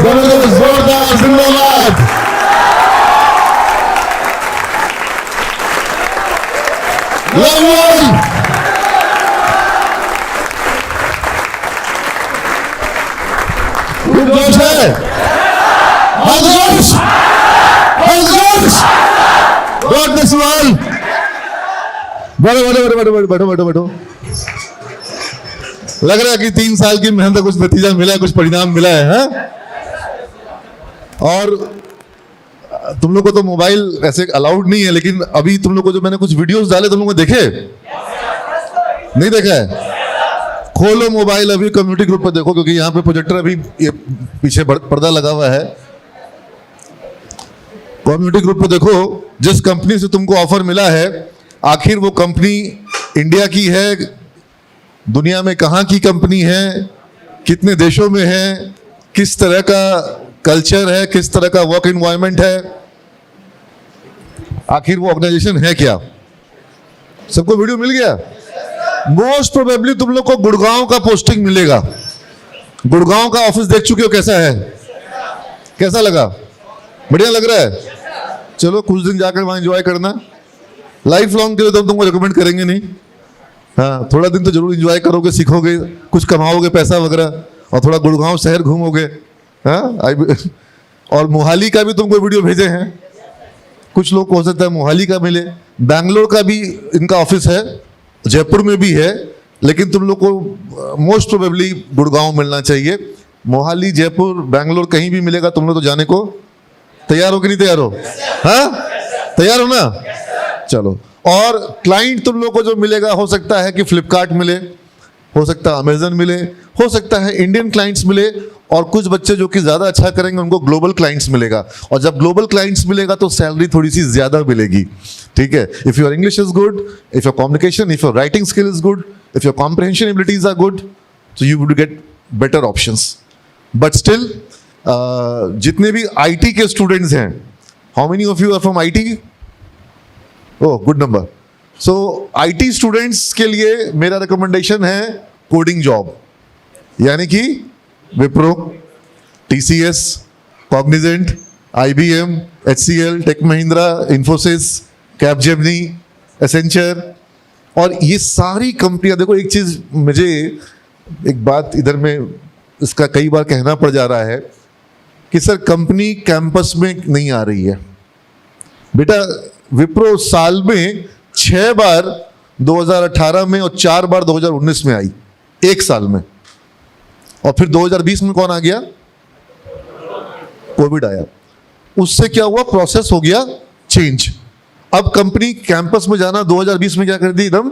जबरदस्त जोरदार जिंदाबाद। जोश है, बैठो। लग रहा है कि 3 साल की मेहनत का कुछ नतीजा मिला है, कुछ परिणाम मिला है, हा? और तुम लोग को तो मोबाइल ऐसे अलाउड नहीं है, लेकिन अभी तुम लोग को जो मैंने कुछ वीडियोस डाले तुम लोगों ने देखे? नहीं देखा है? खोलो मोबाइल अभी, कम्युनिटी ग्रुप पर देखो, क्योंकि यहाँ पे प्रोजेक्टर अभी ये पीछे पर्दा लगा हुआ है। कम्युनिटी ग्रुप पर देखो, जिस कंपनी से तुमको ऑफर मिला है, आखिर वो कंपनी इंडिया की है, दुनिया में कहाँ की कंपनी है, कितने देशों में है, किस तरह का कल्चर है, किस तरह का वर्क एनवायरनमेंट है, आखिर वो ऑर्गेनाइजेशन है क्या? सबको वीडियो मिल गया? मोस्ट प्रोबेबली तुम लोग को गुड़गांव का पोस्टिंग मिलेगा। गुड़गांव का ऑफिस देख चुके हो, कैसा है? कैसा लगा? बढ़िया लग रहा है? चलो कुछ दिन जाकर वहां एंजॉय करना। लाइफ लॉन्ग के लिए तो तुमको रिकमेंड करेंगे नहीं, हाँ, थोड़ा दिन तो जरूर एंजॉय करोगे, सीखोगे, कुछ कमाओगे पैसा वगैरह, और थोड़ा गुड़गांव शहर घूमोगे, हाँ। और मोहाली का भी तुमको वीडियो भेजे हैं, कुछ लोग को हो सकता है मोहाली का मिले, बैंगलोर का भी इनका ऑफिस है, जयपुर में भी है, लेकिन तुम लोग को मोस्ट प्रोबेबली गुड़गांव मिलना चाहिए। मोहाली, जयपुर, बैंगलोर कहीं भी मिलेगा, तुम लोग तो जाने को तैयार हो कि नहीं तैयार हो? हाँ, तैयार हो ना? चलो। और क्लाइंट तुम लोग को जो मिलेगा, हो सकता है कि फ्लिपकार्ट मिले, हो सकता है अमेजन मिले, हो सकता है इंडियन क्लाइंट्स मिले, और कुछ बच्चे जो कि ज्यादा अच्छा करेंगे उनको ग्लोबल क्लाइंट्स मिलेगा। और जब ग्लोबल क्लाइंट्स मिलेगा तो सैलरी थोड़ी सी ज्यादा मिलेगी, ठीक है? If your English is good, if your communication, if your writing skill is good, if your comprehension abilities are good, so you would get better options. But still, जितने भी IT के स्टूडेंट्स हैं, how many of you are from IT? Oh, good number. So IT students के लिए मेरा recommendation है coding job, यानी कि Wipro, TCS, Cognizant, IBM, HCL, Tech Mahindra, Infosys, Capgemini, Accenture, और ये सारी कंपनियां। देखो एक चीज, मुझे एक बात इधर में इसका कई बार कहना पड़ जा रहा है कि सर कंपनी कैंपस में नहीं आ रही है। बेटा, विप्रो साल में 6 बार 2018 में और 4 बार 2019 में आई, एक साल में। और फिर 2020 में कौन आ गया? कोविड आया। उससे क्या हुआ? प्रोसेस हो गया चेंज। अब कंपनी कैंपस में जाना 2020 में क्या कर दी एकदम,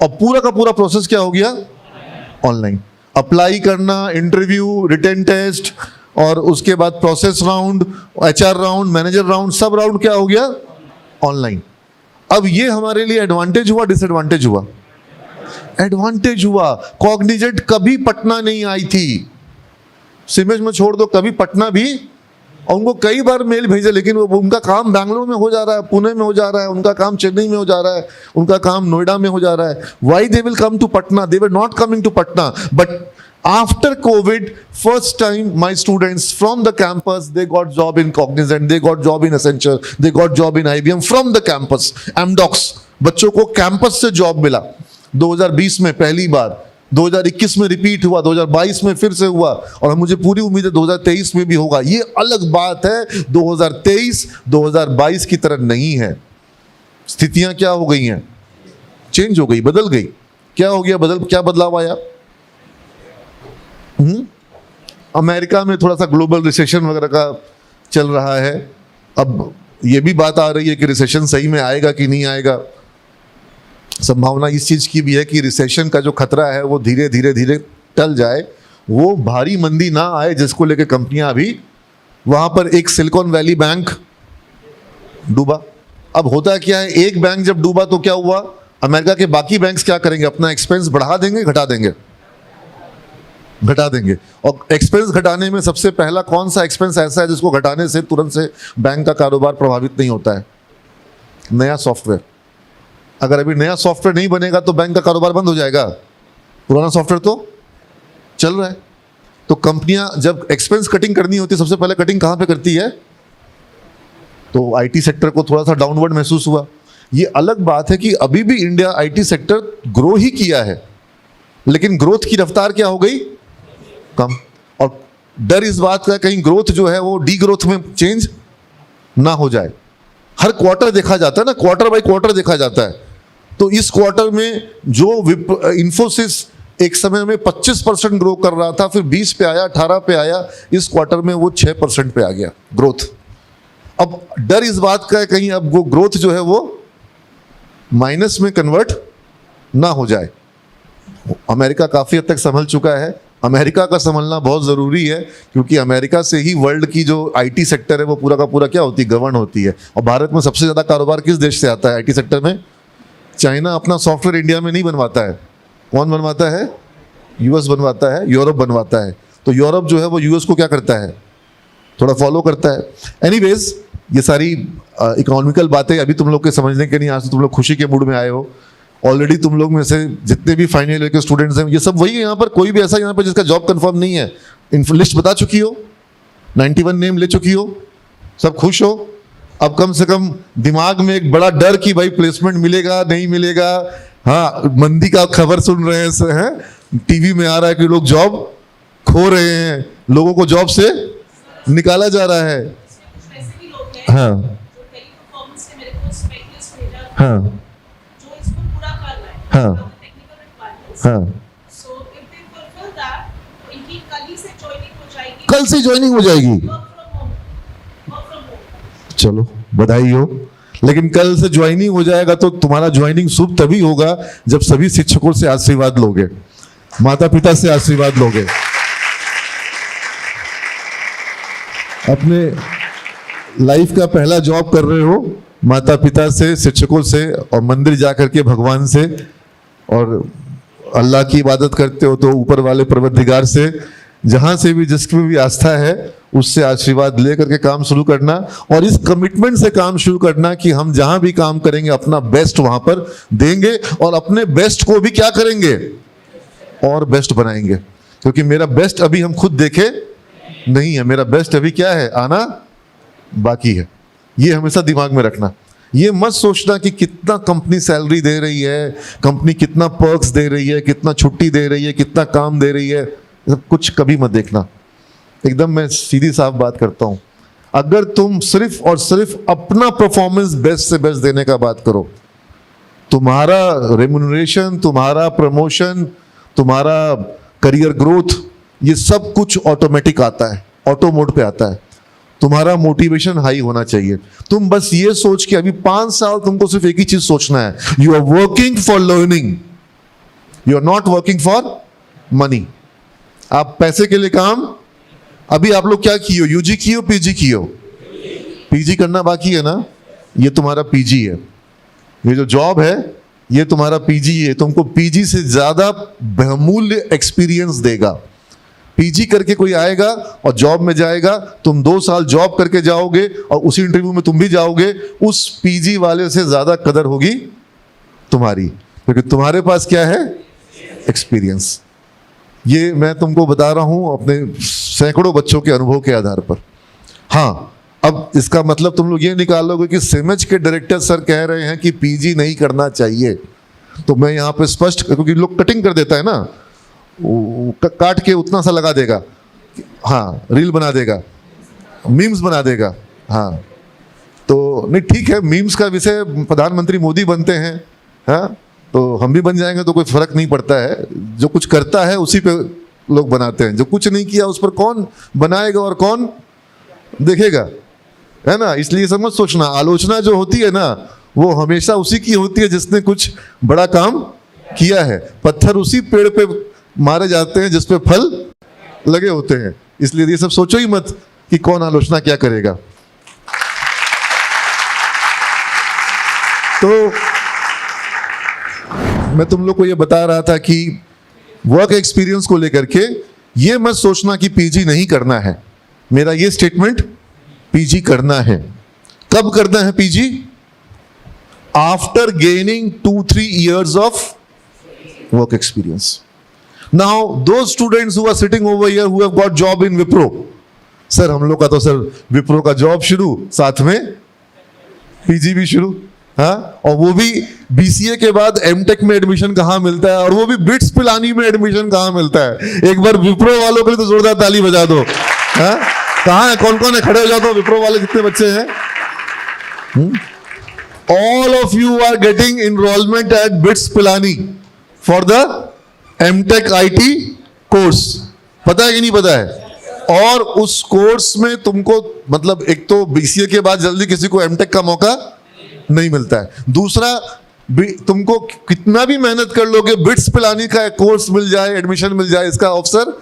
और पूरा का पूरा प्रोसेस क्या हो गया? ऑनलाइन। अप्लाई करना, इंटरव्यू, रिटन टेस्ट, और उसके बाद process round, HR round, manager round, सब राउंड क्या हो गया? ऑनलाइन। अब ये हमारे लिए एडवांटेज हुआ, डिसएडवांटेज हुआ? एडवांटेज हुआ। कॉग्निजेंट कभी पटना नहीं आई थी, सिमेज में छोड़ दो, कभी पटना भी, और उनको कई बार मेल भेजे, लेकिन वो उनका काम बैंगलोर में हो जा रहा है, पुणे में हो जा रहा है, उनका काम चेन्नई में हो जा रहा है, उनका काम नोएडा में हो जा रहा है। Why they will come to Patna? They were not coming to Patna, but after COVID, first time my students from the campus, they got job in Cognizant, they got job in Accenture, they got job in IBM from the campus. Amdocs, बच्चों को campus से job मिला 2020 में पहली बार, 2021 में repeat हुआ, 2022 में फिर से हुआ, और मुझे पूरी उम्मीद है 2023 में भी होगा। ये अलग बात है, 2023 2022 की तरह नहीं है। स्थितियां क्या हो गई हैं? चेंज हो गई, बदल गई। क्या हो गया? क्या बदलाव आया? अमेरिका में थोड़ा सा ग्लोबल रिसेशन वगैरह का चल रहा है। अब ये भी बात आ रही है कि रिसेशन सही में आएगा कि नहीं आएगा। संभावना इस चीज की भी है कि रिसेशन का जो खतरा है वो धीरे धीरे धीरे टल जाए, वो भारी मंदी ना आए जिसको लेकर कंपनियां अभी, वहां पर एक सिलिकॉन वैली बैंक डूबा। अब होता क्या है, एक बैंक जब डूबा तो क्या हुआ? अमेरिका के बाकी बैंक्स क्या करेंगे? अपना एक्सपेंस बढ़ा देंगे, घटा देंगे, घटा देंगे। और एक्सपेंस घटाने में सबसे पहला कौन सा एक्सपेंस ऐसा है जिसको घटाने से तुरंत से बैंक का कारोबार प्रभावित नहीं होता है? नया सॉफ्टवेयर। अगर अभी नया सॉफ्टवेयर नहीं बनेगा तो बैंक का कारोबार बंद हो जाएगा। पुराना सॉफ्टवेयर तो चल रहा है। तो कंपनियां जब एक्सपेंस कटिंग करनी होती है सबसे पहले कटिंग कहां पे करती है? तो आईटी सेक्टर को थोड़ा सा डाउनवर्ड महसूस हुआ। ये अलग बात है कि अभी भी इंडिया आईटी सेक्टर ग्रो ही किया है, लेकिन ग्रोथ की रफ्तार क्या हो गई? कम। और डर इस बात का कहीं ग्रोथ जो है वो डी ग्रोथ में चेंज ना हो जाए। हर क्वार्टर देखा जाता है ना, क्वार्टर बाय क्वार्टर देखा जाता है। तो इस क्वार्टर में जो इंफोसिस एक समय में 25% ग्रो कर रहा था, फिर 20 पे आया, 18 पे आया, इस क्वार्टर में वो 6% पे आ गया ग्रोथ। अब डर इस बात का है कहीं अब वो ग्रोथ जो है वो माइनस में कन्वर्ट ना हो जाए। अमेरिका काफी हद तक संभल चुका है। अमेरिका का संभलना बहुत ज़रूरी है, क्योंकि अमेरिका से ही वर्ल्ड की जो आईटी सेक्टर है वो पूरा का पूरा क्या होती है? गवर्न होती है। और भारत में सबसे ज़्यादा कारोबार किस देश से आता है आईटी सेक्टर में? चाइना अपना सॉफ्टवेयर इंडिया में नहीं बनवाता है। कौन बनवाता है? यूएस बनवाता है, यूरोप बनवाता है। तो यूरोप जो है वो यूएस को क्या करता है? थोड़ा फॉलो करता है। एनीवेज, ये सारी इकोनॉमिकल बातें अभी तुम लोग के समझने के नहीं, आज तो तुम लोग खुशी के मूड में आए हो। ऑलरेडी तुम लोग में से जितने भी फाइनल ईयर के स्टूडेंट्स हैं ये सब वही है यहाँ पर। कोई भी ऐसा यहाँ पर जिसका जॉब कंफर्म नहीं है, लिस्ट बता चुकी हो, 91 नेम ले चुकी हो, सब खुश हो। अब कम से कम दिमाग में एक बड़ा डर कि भाई प्लेसमेंट मिलेगा नहीं मिलेगा। हाँ, मंदी का खबर सुन रहे हैं, टीवी में आ रहा है कि लोग जॉब खो रहे हैं, लोगों को जॉब से निकाला जा रहा है। हाँ हाँ हाँ हाँ, कल से ज्वाइनिंग हो जाएगी। चलो बधाई हो, लेकिन कल से ज्वाइनिंग हो जाएगा तो तुम्हारा ज्वाइनिंग शुभ तभी होगा जब सभी शिक्षकों से आशीर्वाद लोगे, माता पिता से आशीर्वाद लोगे, अपने लाइफ का पहला जॉब कर रहे हो, माता पिता से, शिक्षकों से, और मंदिर जाकर के भगवान से, और अल्लाह की इबादत करते हो तो ऊपर वाले परवरदिगार से, जहां से भी जिसकी भी आस्था है उससे आशीर्वाद ले करके काम शुरू करना। और इस कमिटमेंट से काम शुरू करना कि हम जहां भी काम करेंगे अपना बेस्ट वहां पर देंगे, और अपने बेस्ट को भी क्या करेंगे? और बेस्ट बनाएंगे। क्योंकि मेरा बेस्ट अभी हम खुद देखे नहीं है, मेरा बेस्ट अभी क्या है? आना बाकी है। ये हमेशा दिमाग में रखना। ये मत सोचना कि कितना कंपनी सैलरी दे रही है, कंपनी कितना पर्क्स दे रही है, कितना छुट्टी दे रही है, कितना काम दे रही है, सब कुछ कभी मत देखना। एकदम मैं सीधी साफ बात करता हूं, अगर तुम सिर्फ और सिर्फ अपना परफॉर्मेंस बेस्ट से बेस्ट देने का बात करो, तुम्हारा रेम्यूनरेशन, तुम्हारा प्रमोशन, तुम्हारा करियर ग्रोथ, ये सब कुछ ऑटोमेटिक आता है, ऑटो मोड पे आता है। तुम्हारा मोटिवेशन हाई होना चाहिए। तुम बस ये सोच के अभी 5 साल तुमको सिर्फ एक ही चीज सोचना है, you are working for learning, you are not working for money. आप पैसे के लिए काम, अभी आप लोग क्या किए हो? यूजी किए हो, पीजी किए हो? पीजी करना बाकी है ना, ये तुम्हारा पीजी है। ये जो जॉब है ये तुम्हारा पीजी है। तुमको पीजी से ज्यादा बहुमूल्य एक्सपीरियंस देगा। पीजी करके कोई आएगा और जॉब में जाएगा, तुम 2 साल जॉब करके जाओगे और उसी इंटरव्यू में तुम भी जाओगे, उस पीजी वाले से ज्यादा कदर होगी तुम्हारी, क्योंकि तुम्हारे पास क्या है? एक्सपीरियंस। ये मैं तुमको बता रहा हूं अपने सैकड़ों बच्चों के अनुभव के आधार पर। हाँ, अब इसका मतलब तुम लोग ये निकालोगे कि सिमेज के डायरेक्टर सर कह रहे हैं कि पीजी नहीं करना चाहिए, तो मैं यहाँ पे स्पष्ट, क्योंकि लोग कटिंग कर देता है ना, काट के उतना सा लगा देगा, हाँ, रील बना देगा, मीम्स बना देगा। हाँ, तो नहीं, ठीक है, मीम्स का विषय प्रधानमंत्री मोदी बनते हैं, हाँ, तो हम भी बन जाएंगे, तो कोई फर्क नहीं पड़ता है। जो कुछ करता है उसी पे लोग बनाते हैं, जो कुछ नहीं किया उस पर कौन बनाएगा और कौन देखेगा, है ना। इसलिए समझ सोचना, आलोचना जो होती है ना वो हमेशा उसी की होती है जिसने कुछ बड़ा काम किया है। पत्थर उसी पेड़ पे मारे जाते हैं जिस पे फल लगे होते हैं। इसलिए ये सब सोचो ही मत कि कौन आलोचना क्या करेगा। तो मैं तुम लोग को ये बता रहा था कि वर्क एक्सपीरियंस को लेकर के ये मत सोचना कि पीजी नहीं करना है। मेरा ये स्टेटमेंट, पीजी करना है। कब करना है PG? After gaining 2-3 years of work experience. Now दो students who are sitting over here who have got job in Wipro, sir हम लोग का तो सर विप्रो का जॉब शुरू, साथ में पीजी भी शुरू, हाँ, और वो भी बीसीए के बाद एमटेक में एडमिशन कहाँ मिलता है, और वो भी बिट्स पिलानी में एडमिशन कहाँ मिलता है। एक बार विप्रो वालों के लिए तो जोरदार ताली बजा दो। हाँ, कहाँ है, कौन कौन है, खड़े हो जाओ तो, विप्रो वाले कितने बच्चे हैं? All of you are getting enrollment at BITS Pilani for the MTech IT course, पता है कि नहीं पता है? और उस कोर्स में तुमको मतलब एक तो बीसीए के बाद जल्दी किसी को एमटेक का मौका नहीं मिलता है, दूसरा तुमको कितना भी मेहनत कर लोगे बिट्स पिलानी का कोर्स मिल जाए, एडमिशन मिल जाए, इसका अवसर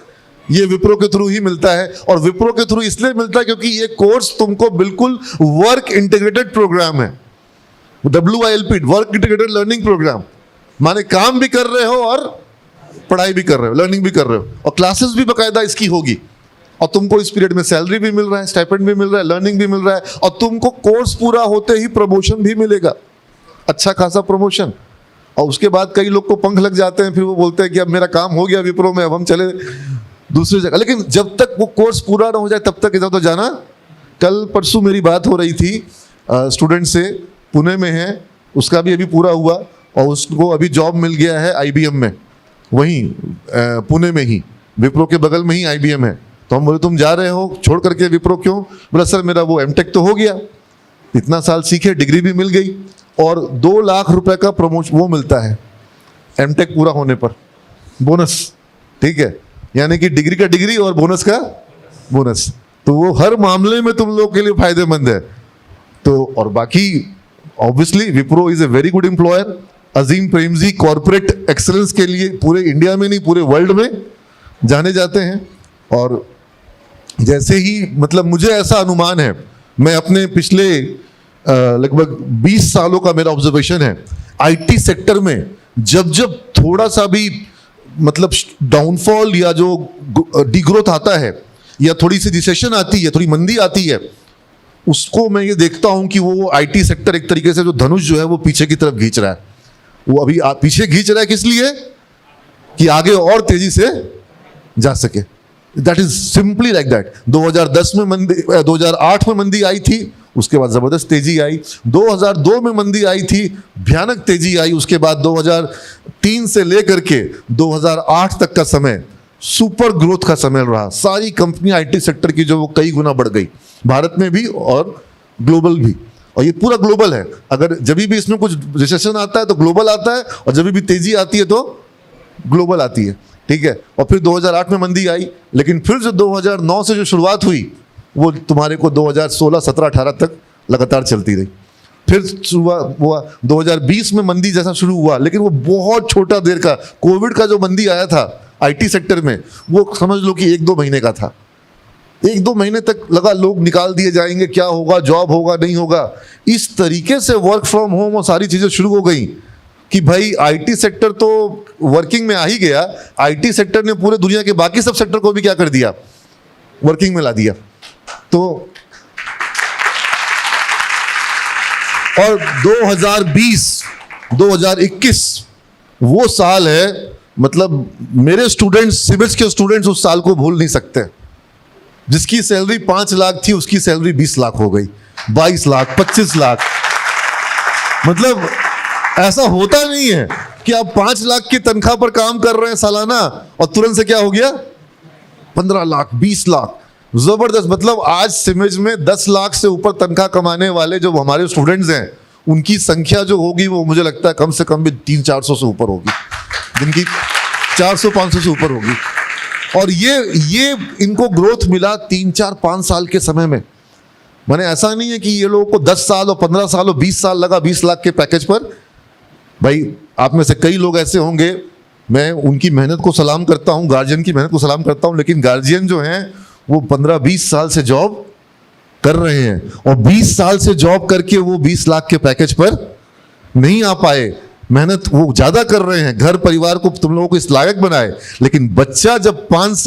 ये विप्रो के थ्रू ही मिलता है। और विप्रो के थ्रू इसलिए मिलता है क्योंकि ये कोर्स तुमको बिल्कुल वर्क इंटीग्रेटेड प्रोग्राम है, WILP, work integrated learning program, माने काम भी कर रहे हो और पढ़ाई भी कर रहे हो, लर्निंग भी कर रहे हो, और क्लासेस भी बाकायदा इसकी होगी, और तुमको इस पीरियड में सैलरी भी मिल रहा है, स्टाइपेंड भी मिल रहा है, लर्निंग भी मिल रहा है, और तुमको कोर्स पूरा होते ही प्रमोशन भी मिलेगा, अच्छा खासा प्रमोशन। और उसके बाद कई लोग को पंख लग जाते हैं, फिर वो बोलते हैं कि अब मेरा काम हो गया विप्रो में, अब हम चले दूसरी जगह। लेकिन जब तक वो कोर्स पूरा ना हो जाए तब तक इधर तो जाना। कल परसों मेरी बात हो रही थी स्टूडेंट से, पुणे में है, उसका भी अभी पूरा हुआ और उसको अभी जॉब मिल गया है IBM में, वहीं पुणे में ही, विप्रो के बगल में ही IBM है। तो हम बोले तुम जा रहे हो छोड़ करके विप्रो क्यों? बोला सर मेरा वो एमटेक तो हो गया, इतना साल सीखे, डिग्री भी मिल गई, और 2 लाख रुपए का प्रमोशन वो मिलता है एमटेक पूरा होने पर, बोनस, ठीक है, यानी कि डिग्री का डिग्री और बोनस का बोनस, तो वो हर मामले में तुम लोग के लिए फायदेमंद है। तो और बाकी obviously Wipro is a very good employer, Azim Premji corporate excellence के लिए पूरे इंडिया में नहीं पूरे वर्ल्ड में जाने जाते हैं। और जैसे ही मतलब मुझे ऐसा अनुमान है, मैं अपने पिछले लगभग 20 सालों का मेरा ऑब्जर्वेशन है, IT सेक्टर में जब जब थोड़ा सा भी मतलब डाउनफॉल या जो डिग्रोथ आता है या थोड़ी सी रिसेशन आती है, थोड़ी मंदी आती है, उसको मैं ये देखता हूं कि वो IT सेक्टर एक तरीके से जो धनुष जो है वो पीछे की तरफ खींच रहा है। वो अभी पीछे खींच रहा है किस लिए? कि आगे और तेजी से जा सके। That is simply like that. 2010 में मंदी, 2008 में मंदी आई थी, उसके बाद जबरदस्त तेजी आई। 2002 में मंदी आई थी, भयानक तेजी आई। उसके बाद 2003 से लेकर के 2008 तक का समय सुपर ग्रोथ का समय रहा। सारी कंपनियां IT सेक्टर की जो वो कई गुना बढ़ गई, भारत में भी और ग्लोबल भी। और ये पूरा ग्लोबल है। अगर जब भी इसमें कुछ रिसेशन आता है तो ग्लोबल आता है, और जब भी तेजी आती है तो ग्लोबल आती है, ठीक है। और फिर 2008 में मंदी आई, लेकिन फिर जो 2009 से जो शुरुआत हुई वो तुम्हारे को 2016, 17, 18 तक लगातार चलती रही। फिर शुरुआत हुआ 2020 में मंदी जैसा शुरू हुआ, लेकिन वो बहुत छोटा देर का, कोविड का जो मंदी आया था IT सेक्टर में, वो समझ लो कि 1-2 महीने का था। 1-2 महीने तक लगा लोग निकाल दिए जाएंगे, क्या होगा, जॉब होगा नहीं होगा। इस तरीके से वर्क फ्रॉम होम और सारी चीजें शुरू हो गई कि भाई IT सेक्टर तो वर्किंग में आ ही गया, IT सेक्टर ने पूरे दुनिया के बाकी सब सेक्टर को भी क्या कर दिया, वर्किंग में ला दिया। तो और 2020, 2021 वो साल है, मतलब मेरे स्टूडेंट्स, सिविल्स के स्टूडेंट्स उस साल को भूल नहीं सकते। जिसकी सैलरी 5 लाख थी उसकी सैलरी 20 लाख हो गई, 22 लाख, 25 लाख। मतलब ऐसा होता नहीं है कि आप 5 लाख की तनख्वाह पर काम कर रहे हैं सालाना और तुरंत से क्या हो गया 15 लाख, 20 लाख। जबरदस्त। मतलब आज सिमेज में 10 लाख से ऊपर तनख्वाह कमाने वाले जो हमारे स्टूडेंट्स हैं, उनकी संख्या जो होगी वो मुझे लगता है कम से कम भी 300-400 से ऊपर होगी, जिनकी 400-500 से ऊपर होगी। और ये इनको ग्रोथ मिला 3-4-5 साल के समय में। माने ऐसा नहीं है कि ये लोगों को 10 साल और 15 साल और 20 साल लगा 20 लाख के पैकेज पर। भाई आप में से कई लोग ऐसे होंगे, मैं उनकी मेहनत को सलाम करता हूं, गार्जियन की मेहनत को सलाम करता हूं, लेकिन गार्जियन जो हैं वो 15-20 साल से जॉब कर रहे हैं, और 20 साल से जॉब करके वो 20 लाख के पैकेज पर नहीं आ पाए। मेहनत वो ज्यादा कर रहे हैं, घर परिवार को तुम लोगों को इस लायक बनाए, लेकिन बच्चा जब 5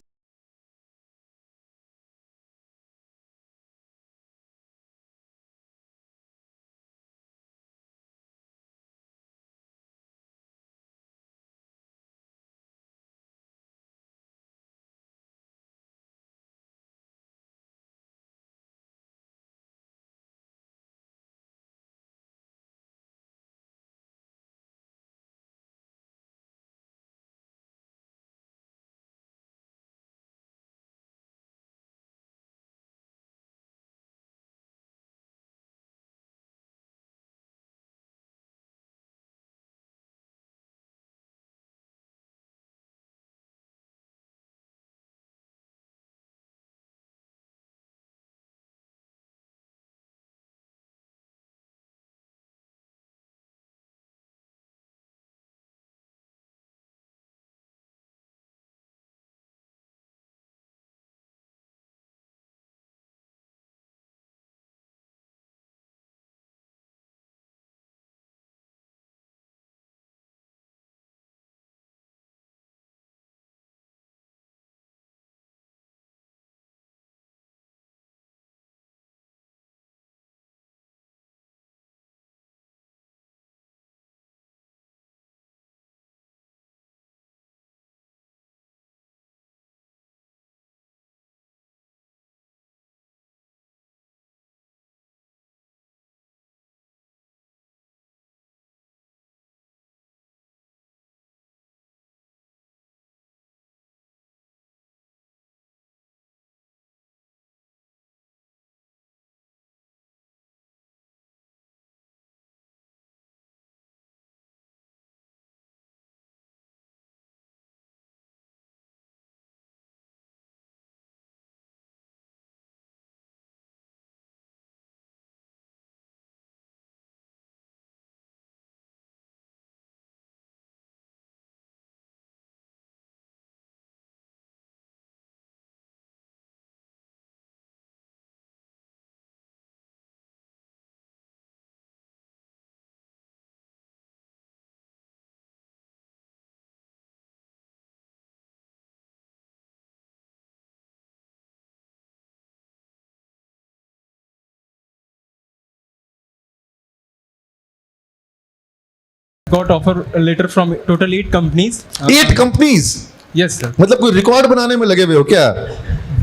Got offer letter from total 8 companies. 8 companies, Yes, sir. मतलब कोई रिकॉर्ड बनाने में लगे हुए हो क्या?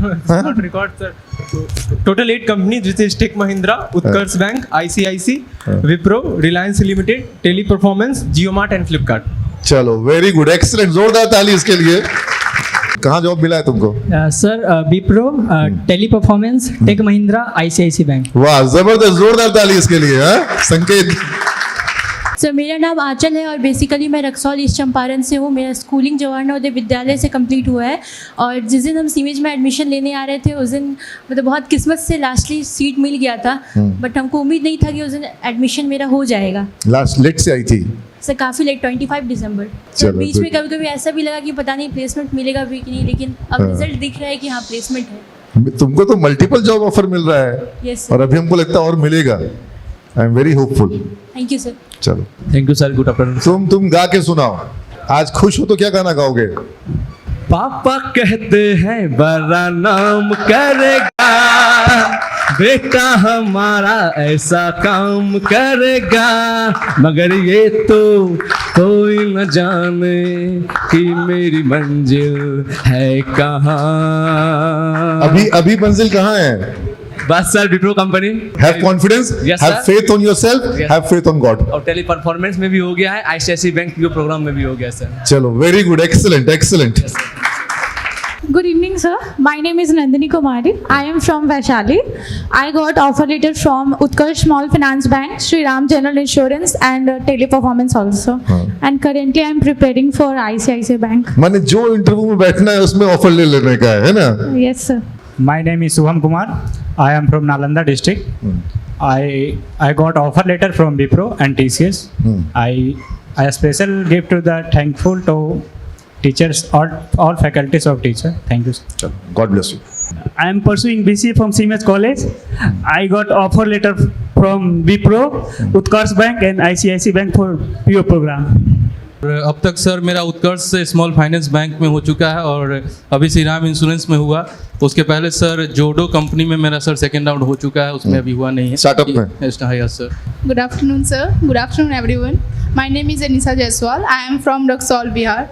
It's not record, sir. Total 8 companies, which is Tech Mahindra, Utkarsh Bank, ICIC, Wipro, Reliance Limited, Teleperformance, JioMart and Flipkart. चलो, वेरी गुड, एक्सीलेंट, जोरदार ताली इसके लिए। कहाँ जॉब मिला है तुमको? Sir Wipro, Teleperformance, Tech Mahindra, ICICI bank. वाह, जबरदस्त, जोरदार ताली इसके लिए। संकेत? सर मेरा नाम आंचल है और बेसिकली मैं रक्सौल ईस्ट चंपारण से हूँ। मेरा स्कूलिंग जवाहर नवोदय विद्यालय से कंप्लीट हुआ है और जिस दिन हम सीमेज में एडमिशन लेने आ रहे थे उस दिन मतलब बहुत किस्मत से लास्टली सीट मिल गया था, बट हमको उम्मीद नहीं था कि उस दिन एडमिशन मेरा हो जाएगा। लास्ट लेट से आई थी सर काफ़ी लेट, 25 दिसंबर। तो बीच में कभी कभी ऐसा भी लगा कि पता नहीं प्लेसमेंट मिलेगा भी कि नहीं, लेकिन अब रिजल्ट दिख रहा है कि हाँ प्लेसमेंट है। तुमको तो मल्टीपल जॉब ऑफर मिल रहा है। यस और अभी हमको लगता है और मिलेगा। I am very hopeful. Thank you sir. चलो, thank you sir, good afternoon. तुम गा के सुनाओ। आज खुश हो तो क्या गाना गाओगे? पापा कहते हैं बड़ा नाम करेगा, बेटा हमारा ऐसा काम करेगा, मगर ये तो कोई न जाने कि मेरी मंजिल है कहाँ। अभी मंजिल कहाँ है? बस sir, Wipro company. Have confidence, Yes, have sir. faith on yourself, Yes. have faith on God. और टेली परफॉर्मेंस में भी हो गया है, आईसीआईसी बैंक के प्रोग्राम में भी हो गया सर। चलो, very good, excellent excellent. Good evening, sir. My name is Nandini Kumari. I am from Vaishali. I got offer letter from Utkarsh Small Finance Bank, Shri Ram General Insurance, and Teleperformance also. And currently, I am preparing for ICICI Bank. माने जो interview में बैठना है उसमें offer ले लेने का है ना? Yes, sir. My name is Subham Kumar. I am from Nalanda district. I got offer letter from Wipro and TCS. I special give to the thankful to teachers, all faculties of teacher. Thank you, sir. चलो, God bless you. I am pursuing BCA from CMS College. I got offer letter from Wipro, Utkarsh Bank and ICICI Bank for PO program. अब तक sir मेरा उत्कर्ष से small finance bank में हो चुका है और अभी श्री राम इंश्योरेंस में हुआ। उसके पहले सर जोडो कंपनी में मेरा सर सेकंड राउंड हो चुका है, उसमें अभी हुआ नहीं है। स्टार्टअप में? Yes sir. Good afternoon, sir. Good afternoon, everyone. My name is Anisa Jaiswal. I am from Raxaul, Bihar.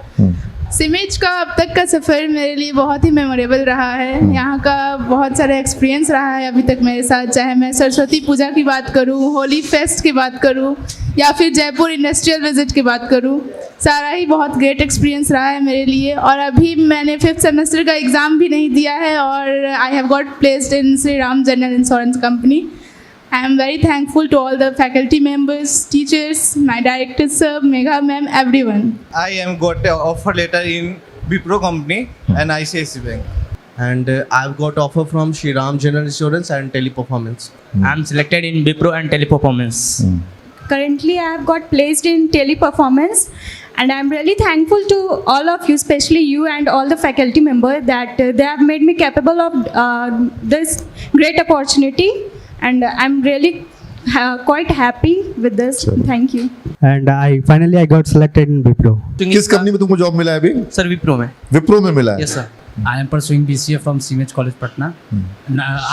सिमेज का अब तक का सफ़र मेरे लिए बहुत ही मेमोरेबल रहा है। यहाँ का बहुत सारा एक्सपीरियंस रहा है अभी तक मेरे साथ, चाहे मैं सरस्वती पूजा की बात करूँ, होली फेस्ट की बात करूँ या फिर जयपुर इंडस्ट्रियल विजिट की बात करूँ, सारा ही बहुत ग्रेट एक्सपीरियंस रहा है मेरे लिए। और अभी मैंने 5th सेमेस्टर का एग्ज़ाम भी नहीं दिया है और I have got placed in Shri Ram general insurance company. I am very thankful to all the faculty members, teachers, my director sir, Megha ma'am, everyone. I am got a offer letter in Wipro company and ICICI Bank. And I've got offer from Shri Ram General Insurance and Teleperformance. I'm selected in Wipro and Teleperformance. Currently, I have got placed in Teleperformance, and I'm really thankful to all of you, especially you and all the faculty members, that they have made me capable of this great opportunity. And I'm really quite happy with this. Thank you. And I finally got selected in Wipro. किस company में तुमको job मिला है अभी? Sir Wipro में। विप्रो में मिला है? Yes sir. I am pursuing BCA from CMS College, Patna.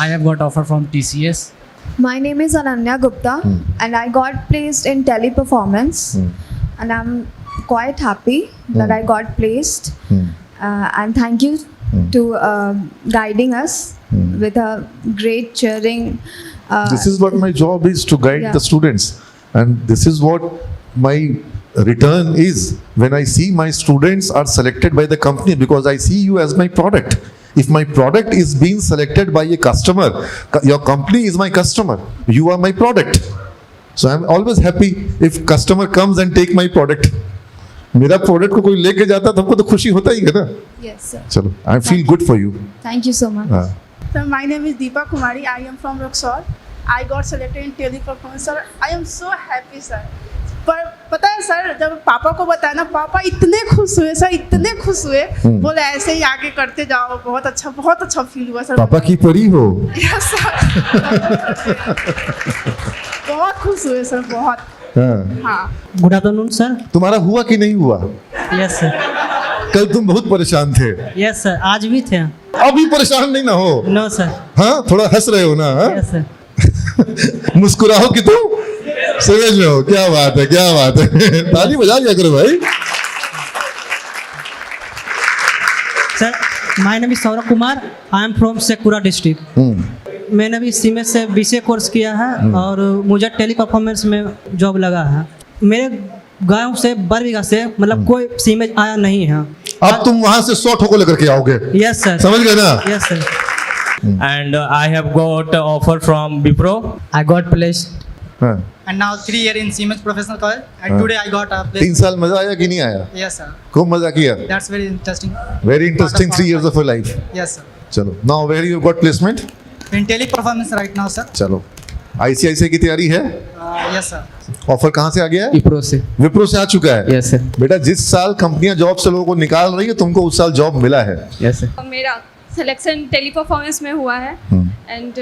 I have got offer from TCS. My name is Ananya Gupta and I got placed in Teleperformance and I'm quite happy that I got placed and thank you to guiding us with a great cheering. This is what my job is, to guide the students, and this is what my return is when I see my students are selected by the company, because I see you as my product. If my product is being selected by a customer, your company is my customer, you are my product, so I'm always happy if customer comes and take my product. मेरा product को कोई लेके जाता तो हमको तो खुशी होता ही है ना? Yes sir. चलो, I feel good for you. Thank you so much. Sir, my name is Deepa Kumari. I am from Raxaul. I got selected in Teleperformance. Sir, I am so happy, sir. पर पता है sir, जब पापा को बताया ना, पापा इतने खुश हुए सर, इतने खुश हुए, बोले ऐसे ही आगे करते जाओ, बहुत अच्छा फील हुआ सर। पापा की परी हो? Yes sir. बहुत खुश हुए सर, बहुत। हाँ। Good afternoon, sir. तुम्हारा हुआ कि नहीं हुआ? Yes, sir. कल तुम बहुत परेशान थे। Yes, sir. आज भी थे। अभी परेशान नहीं ना हो? No, sir. हाँ, थोड़ा हंस रहे हो ना? Yes, sir. मुस्कुराओ कि तुम सीमेज में हो, क्या बात है, क्या बात है। ताली बजा दिया करो भाई। Sir, my name is Saurabh Kumar, I am from Sheikhpura district. मैंने भी सीमेज से BCA कोर्स किया है और मुझे टेली परफॉर्मेंस में जॉब लगा है। मेरे गांव से बरबीघा से मतलब कोई सीमेज आया नहीं है। अब तुम वहां से 100 ठोको लेकर के आओगे। Yes sir. समझ गए ना? Yes sir. And I have got offer from Wipro. I got placed. हाँ। And now 3 years in Siemens Professional College. And हाँ। today I got a 3 साल मजा आया कि नहीं आया? Yes, sir. खूब मजा किया। That's very interesting. Very interesting 3 years of your life. Yes, sir. चलो, now where you got placement? In teleperformance right now, sir. चलो, ICICI की तैयारी है? Yes, sir. ऑफर कहाँ से आ गया है? Wipro से। विप्रो से आ चुका है। Yes, sir. बेटा, जिस साल कंपनियां जॉब से लोगों को निकाल रही है, तुमको उस साल जॉब मिला है। Yes, sir. मेरा सिलेक्शन टेली परफॉर्मेंस में हुआ है एंड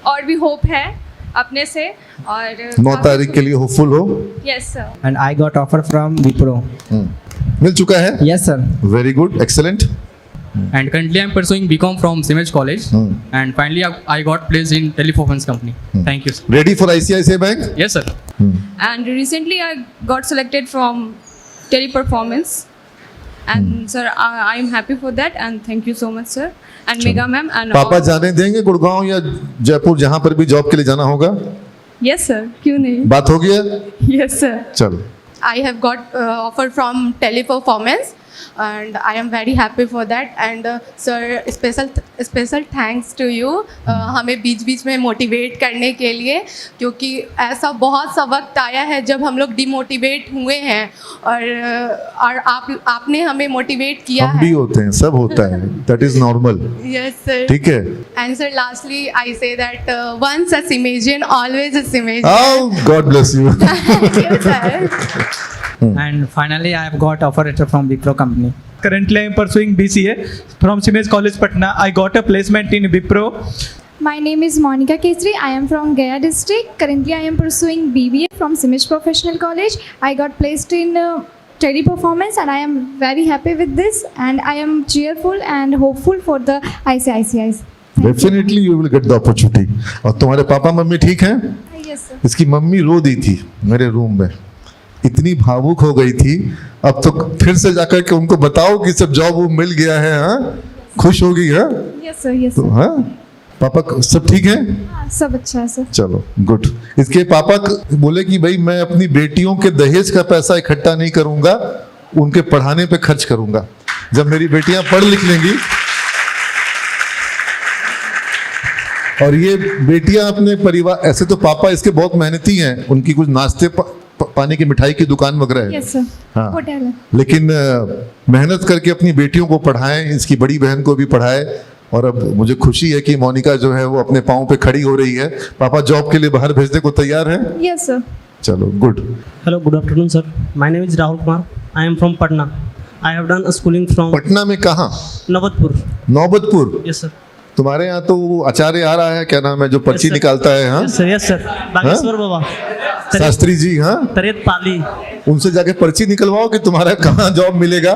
और भी होप है अपने से और 9 तारीख के लिए होपफुल हो। Yes sir. And I got offer from Wipro. मिल चुका है? Yes sir. Very good, excellent. And currently I'm pursuing BCom from Simage College. And finally I got placed in teleperformance company. Thank you, sir. Ready for ICICI bank? Yes, sir. And recently I got selected from teleperformance and sir I am happy for that and thank you so much sir and Mega ma'am and पापा all. जाने देंगे गुड़गांव या जयपुर, जहां पर भी job के लिए जाना होगा? Yes sir, क्यों नहीं? बात हो गया? Yes sir. चलो। I have got offer from teleperformance and I am very happy for that and sir special thanks to you हमें बीच बीच में मोटिवेट करने के लिए, क्योंकि ऐसा बहुत सा वक्त आया है जब हम लोग डिमोटिवेट हुए हैं और आपने हमें मोटिवेट किया हम भी होते हैं, सब होता है, that is normal. Yes sir. ठीक है। And sir lastly I say that once a Simagian always a Simagian. Oh, God bless you. Thank you sir. And finally I have got offer letter from Wipro company. Currently, I am pursuing BCA from Simage College, Patna. I got a placement in Wipro. My name is Monica Kesri. I am from Gaya district. Currently, I am pursuing BBA from Simage Professional College. I got placed in teleperformance and I am very happy with this and I am cheerful and hopeful for the ICICIs. Definitely you will get the opportunity. और तुम्हारे papa mummy ठीक हैं? Yes sir. इसकी mummy रो दी थी मेरे room में, इतनी भावुक हो गई थी। अब तो फिर से जाकर के उनको बताओ कि सब जॉब वो मिल गया है। हाँ, खुश होगी। हाँ Yes sir. Yes तो sir. हाँ, पापा सब ठीक है? हाँ, सब अच्छा है सर। चलो गुड। इसके पापा बोले कि भाई मैं अपनी बेटियों के दहेज का पैसा इकट्ठा नहीं करूंगा, उनके पढ़ाने पे खर्च करूंगा। जब मेरी बेटियां पढ़ लिख लेंगी और ये बेटियां अपने परिवार, ऐसे तो पापा इसके बहुत मेहनती हैं, उनकी कुछ नाश्ते पानी की मिठाई की दुकान वगैरह है। Yes sir. हाँ, होटल है। लेकिन मेहनत करके अपनी बेटियों को पढ़ाएं, इसकी बड़ी बहन को भी पढ़ाए। और अब मुझे खुशी है कि मोनिका जो है वो अपने पाँव पे खड़ी हो रही है। पापा जॉब के लिए बाहर भेजने को तैयार है? Yes sir. चलो good. Hello, good afternoon sir. My name is Rahul Kumar. I am from Patna. I have done schooling from Patna में कहाँ? Navatpur. नौबतपुर। Yes sir. तुम्हारे यहाँ तो वो आचार्य आ रहा है, क्या नाम है, जो पर्ची निकालता है? हाँ Yes sir. Yes sir. Bageshwar बाबा। शास्त्री जी। हाँ, तरेत पाली। उनसे जाके पर्ची निकलवाओ कि तुम्हारा कहाँ जॉब मिलेगा।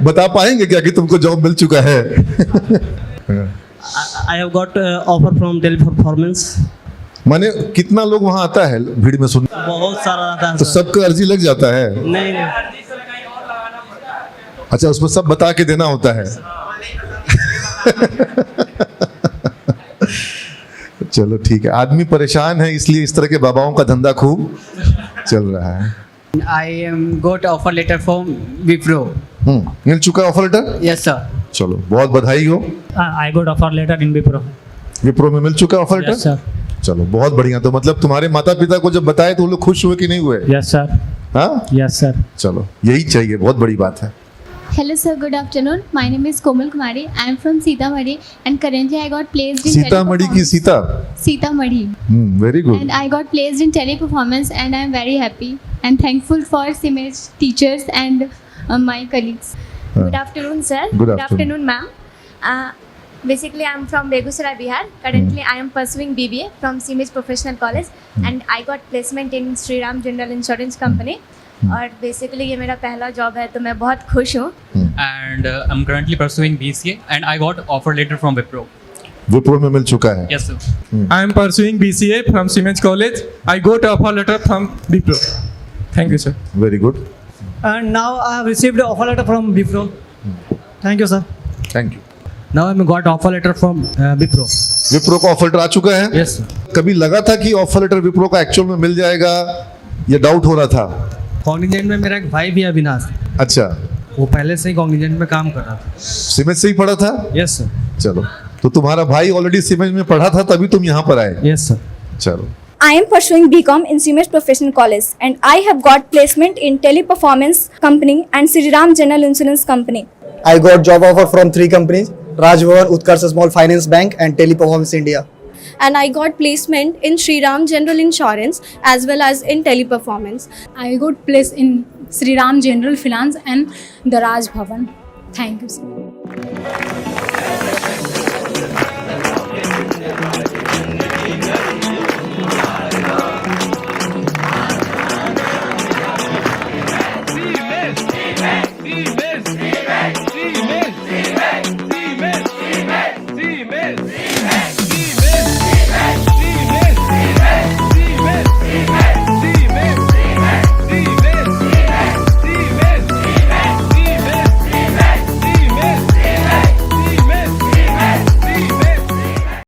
बता पाएंगे क्या कि तुमको जॉब मिल चुका है? I have got offer from teleperformance. माने कितना लोग वहाँ आता है भीड़ में सुन? बहुत सारा आता है तो सर। सबका अर्जी लग जाता है? नहीं नहीं। अच्छा, उसमें सब बता के देना होता है। चलो ठीक है, आदमी परेशान है इसलिए इस तरह के बाबाओं का धंधा खूब चल रहा है। I got offer letter from Wipro. मिल चुका है ऑफर लेटर? Yes sir. चलो बहुत बधाई हो। I got offer letter in Wipro. Wipro में मिल चुका है ऑफर लेटर? Yes sir. चलो बहुत बढ़िया। तो मतलब तुम्हारे माता पिता को जब बताए तो वो लोग खुश हुए कि नहीं हुए? Yes sir. हाँ Yes sir. चलो यही चाहिए, बहुत बड़ी बात है। Hello sir, good afternoon. My name is Komal Kumari. I am from Sitamarhi and currently I got placed in Sitamarhi की Sita? Sitamarhi. Very good. And I got placed in teleperformance and I am very happy and thankful for Simage teachers and my colleagues. Good afternoon sir. Good afternoon. ma'am. Basically I am from Begusarai, Bihar. Currently I am pursuing BBA from Simage Professional College and I got placement in Shri Ram General Insurance Company. और basically ये मेरा पहला job है तो मैं बहुत खुश हूँ। And I'm currently pursuing BCA and I got offer letter from Wipro. Wipro में मिल चुका है। Yes, sir. I am pursuing BCA from Siemens College. I got offer letter from Wipro. Thank you, sir. Very good, And now I have received an offer letter from Wipro. Thank you, sir. Thank you. Now I got offer letter from Wipro. Wipro का offer letter आ चुका है। Yes, sir. कभी लगा था कि offer letter Wipro का actual में मिल जाएगा, या डाउट हो रहा था? कॉग्निजेंट में मेरा एक भाई भी है अविनाश, अच्छा, वो पहले से ही कॉग्निजेंट में काम कर रहा था। सीमेंस से ही पढ़ा था? Yes sir. चलो, तो तुम्हारा भाई ऑलरेडी सीमेंस में पढ़ा था, तभी तुम यहाँ पर आए। Yes sir. चलो, I am pursuing BCom in Siemens Professional College and I have got placement in Teleperformance Company and Shriram General Insurance Company. I got job offer from 3 companies, Raj Bhavan, Utkarsh Small Finance Bank and Teleperformance India. And I got placement in Shriram General Insurance as well as in Teleperformance. I got placed in Shriram General Finance and the Raj Bhavan. Thank you, sir.